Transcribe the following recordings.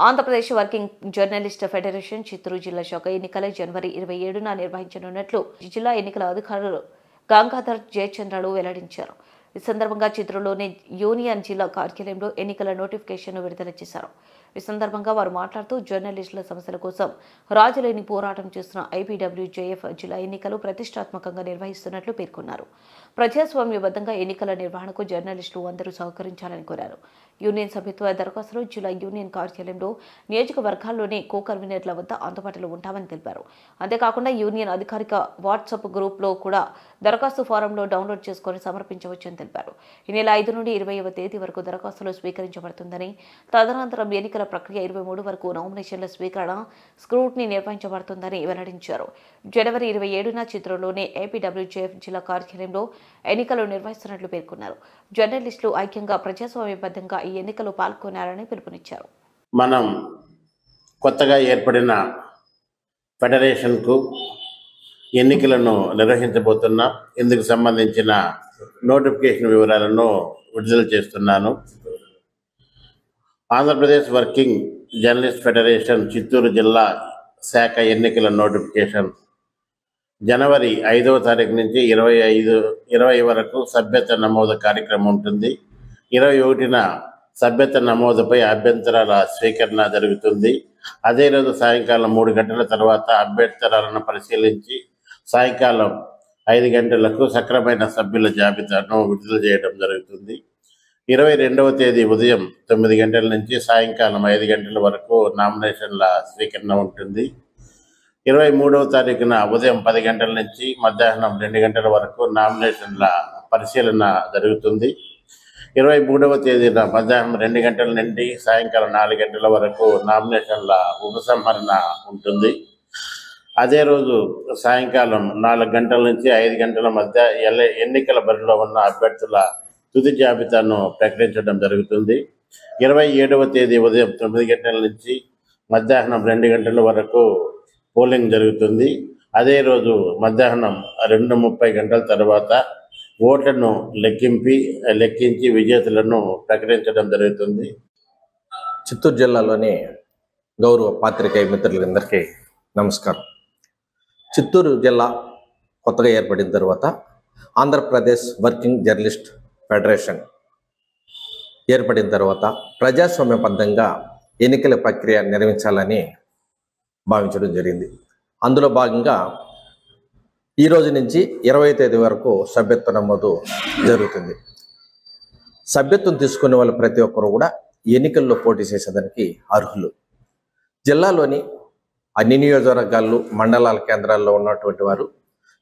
Andhra Pradesh working journalist federation Chittoor జిల్లా శాఖ ఎన్నికల జనవరి 27న నిర్వహించనున్నట్లు జిల్లా ఎన్నికల అధికారులు గంగాధర్ జయచంద్రలు వెల్లడించారు. ఈ సందర్భంగా చిత్తూరులోని యూనియన్ జిల్లా కార్యాలయంలో ఎన్నికల నోటిఫికేషన్ను విడుదల చేశారు. ఈ సందర్భంగా వారు మాట్లాడుతూ జర్నలిస్టుల సమస్యల కోసం రాజులేని పోరాటం చేస్తున్న ఐపీడబ్ల్యూజేఎఫ్ జిల్లా ఎన్నికలు ప్రతిష్టాత్మకంగా నిర్వహిస్తున్నట్లు పేర్కొన్నారు. ప్రజాస్వామ్యబద్ధంగా ఎన్నికల నిర్వహణకు జర్నలిస్టులు అందరూ సహకరించాలని కోరారు. యూనియన్ సభ్యత్వ దరఖాస్తులు జిల్లా యూనియన్ కార్యాలయంలో నియోజకవర్గాల్లోని కో-కన్వీనర్ల వద్ద అందుబాటులో ఉంటామని తెలిపారు. అంతేకాకుండా యూనియన్ అధికారిక వాట్సాప్ గ్రూప్లో కూడా దరఖాస్తు ఫారంలో డౌన్లోడ్ చేసుకుని సమర్పించవచ్చని తెలిపారు. ఈ నెల 5 నుండి 20వ తేదీ వరకు దరఖాస్తులు స్వీకరించబడుతుందని, తదనంతరం ఎన్నికల ప్రక్రియ 23 వరకు నామినేషన్ల స్వీకరణ స్క్రూటినీ నిర్వహించబడుతుందని వెల్లడించారు. జనవరి 27న చిత్తూరులోని ఏపీడబ్ల్యూజేఎఫ్ జిల్లా కార్యాలయంలో ఎన్నికలు నిర్వహిస్తున్నట్లు పేర్కొన్నారు. జర్నలిస్టులు ఐక్యంగా ప్రజాస్వామ్యబద్ధంగా ఈ ఎన్నికలు పాల్గొనాలని పిలుపునిచ్చారు. మనం కొత్తగా ఏర్పడిన ఫెడరేషన్కు ఎన్నికలను నిర్వహించబోతున్నాం. ఇందుకు సంబంధించిన నోటిఫికేషన్ వివరాలను విడుదల చేస్తున్నాను. Andhra Pradesh working journalist federation Chittoor జిల్లా శాఖ ఎన్నికల నోటిఫికేషన్ జనవరి 5వ తారీఖు నుంచి 20 వరకు సభ్యత్వ నమోదు కార్యక్రమం ఉంటుంది. 21న సభ్యత్వ నమోదుపై అభ్యంతరాల స్వీకరణ జరుగుతుంది. అదే రోజు సాయంకాలం 3 గంటల తర్వాత అభ్యంతరాలను పరిశీలించి సాయంకాలం 5 గంటలకు సక్రమైన సభ్యుల జాబితాను విడుదల చేయడం జరుగుతుంది. 22వ తేదీ ఉదయం 9 గంటల నుంచి సాయంకాలం 5 గంటల వరకు నామినేషన్ల స్వీకరణ ఉంటుంది. 23వ తారీఖున ఉదయం 10 గంటల నుంచి మధ్యాహ్నం 2 గంటల వరకు నామినేషన్ల పరిశీలన జరుగుతుంది. 23వ తేదీన మధ్యాహ్నం 2 గంటల నుండి సాయంకాలం 4 గంటల వరకు నామినేషన్ల ఉపసంహరణ ఉంటుంది. అదే రోజు సాయంకాలం 4 గంటల నుంచి 5 గంటల మధ్య ఎన్నికల బరిలో ఉన్న అభ్యర్థుల తుది జాబితాను ప్రకటించడం జరుగుతుంది. 27వ తేదీ ఉదయం 9 గంటల నుంచి మధ్యాహ్నం 2 గంటల వరకు పోలింగ్ జరుగుతుంది. అదే రోజు మధ్యాహ్నం 2:30 గంటల తర్వాత ఓట్లను లెక్కించి విజేతలను ప్రకటించడం జరుగుతుంది. చిత్తూరు జిల్లాలోని గౌరవ పాత్రికేయ మిత్రులందరికీ నమస్కారం. చిత్తూరు జిల్లా కొత్తగా ఏర్పడిన తర్వాత ఆంధ్రప్రదేశ్ వర్కింగ్ జర్నలిస్ట్ ఫెడరేషన్ ఏర్పడిన తర్వాత ప్రజాస్వామ్యబద్ధంగా ఎన్నికల ప్రక్రియ నిర్వహించాలని భావించడం జరిగింది. అందులో భాగంగా ఈ రోజు నుంచి 20వ తేదీ వరకు సభ్యత్వ నమోదు జరుగుతుంది. సభ్యత్వం తీసుకునే వాళ్ళు ప్రతి ఒక్కరు కూడా ఎన్నికల్లో పోటీ చేసేదానికి అర్హులు. జిల్లాలోని అన్ని నియోజకవర్గాల్లో మండలాల కేంద్రాల్లో ఉన్నటువంటి వారు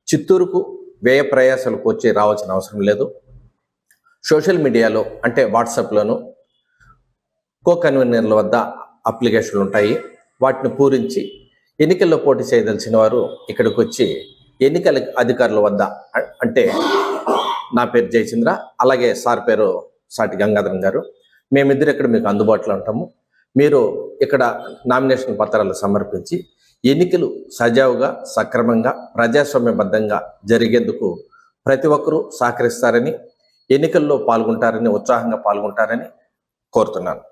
చిత్తూరుకు వ్యయ ప్రయాసాలకు వచ్చి రావాల్సిన అవసరం లేదు. సోషల్ మీడియాలో అంటే వాట్సాప్లోను కో-కన్వీనర్ల వద్ద అప్లికేషన్లు ఉంటాయి. వాటిని పూరించి ఎన్నికల్లో పోటీ చేయదలిచిన వారు ఇక్కడికి వచ్చి ఎన్నికల అధికారుల వద్ద అంటే నా పేరు జయచంద్ర, అలాగే సార్ పేరు సాటి గంగాధరం గారు, మేమిద్దరు ఇక్కడ మీకు అందుబాటులో ఉంటాము. మీరు ఇక్కడ నామినేషన్ పత్రాలు సమర్పించి ఎన్నికలు సజావుగా సక్రమంగా ప్రజాస్వామ్యబద్ధంగా జరిగేందుకు ప్రతి ఒక్కరూ సహకరిస్తారని, ఎన్నికల్లో పాల్గొంటారని, ఉత్సాహంగా పాల్గొంటారని కోరుతున్నాను.